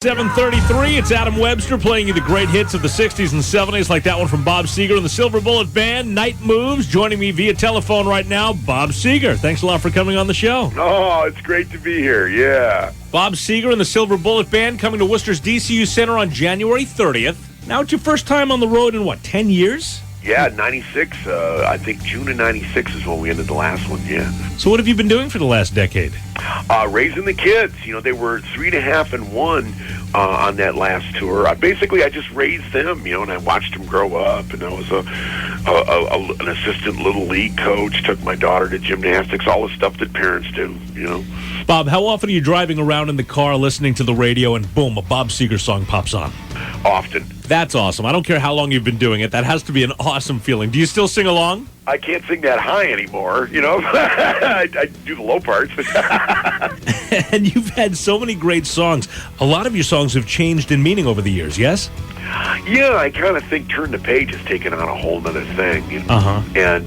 7:33, it's Adam Webster playing you the great hits of the 60s and 70s, like that one from Bob Seger and the Silver Bullet Band, Night Moves. Joining me via telephone right now, Bob Seger. Thanks a lot for coming on the show. Oh, it's great to be here, yeah. Bob Seger and the Silver Bullet Band coming to Worcester's DCU Center on January 30th. Now it's your first time on the road in, 10 years? Yeah, 96. I think June of 96 is when we ended the last one, yeah. So what have you been doing for the last decade? Raising the kids. You know, they were 3.5 and 1 on that last tour. I just raised them, and I watched them grow up. And I was an assistant little league coach, took my daughter to gymnastics, all the stuff that parents do, Bob, how often are you driving around in the car listening to the radio and boom, a Bob Seger song pops on? Often. That's awesome. I don't care how long you've been doing it. That has to be an awesome feeling. Do you still sing along? I can't sing that high anymore, I do the low parts. And you've had so many great songs. A lot of your songs have changed in meaning over the years, yes? Yeah, I kind of think Turn the Page has taken on a whole other thing. And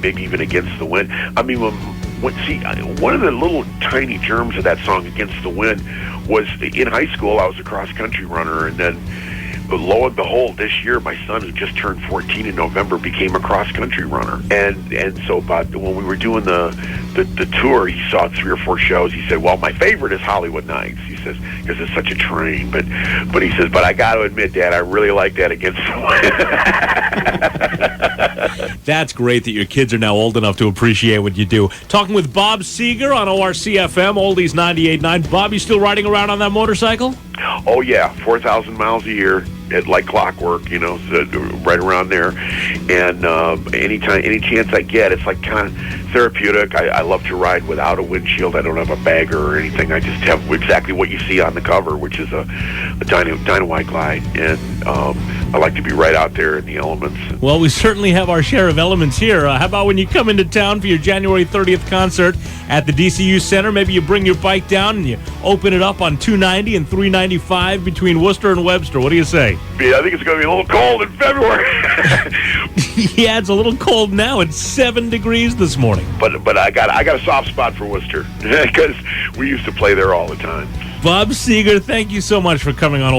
maybe even Against the Wind. I mean, one of the little tiny germs of that song, Against the Wind, was in high school. I was a cross-country runner, and then lo and behold, this year, my son, who just turned 14 in November, became a cross-country runner. And so when we were doing the tour, he saw 3 or 4 shows. He said, well, my favorite is Hollywood Nights. He says, because it's such a train. But he says, but I got to admit, Dad, I really like that Against the Wind. That's great that your kids are now old enough to appreciate what you do. Talking with Bob Seger on WORC-FM, Oldies 98.9. Bob, you still riding around on that motorcycle? Oh, yeah, 4,000 miles a year. Like clockwork, so right around there. And any chance I get, it's like kind of therapeutic. I love to ride without a windshield. I don't have a bagger or anything. I just have exactly what you see on the cover, which is a Dynamite Glide. And I like to be right out there in the elements. Well, we certainly have our share of elements here. How about when you come into town for your January 30th concert at the DCU Center, maybe you bring your bike down and you open it up on 290 and 395 between Worcester and Webster. What do you say? Yeah, I think it's going to be a little cold in February. Yeah, it's a little cold now. It's 7 degrees this morning. But I got a soft spot for Worcester because we used to play there all the time. Bob Seger, thank you so much for coming on.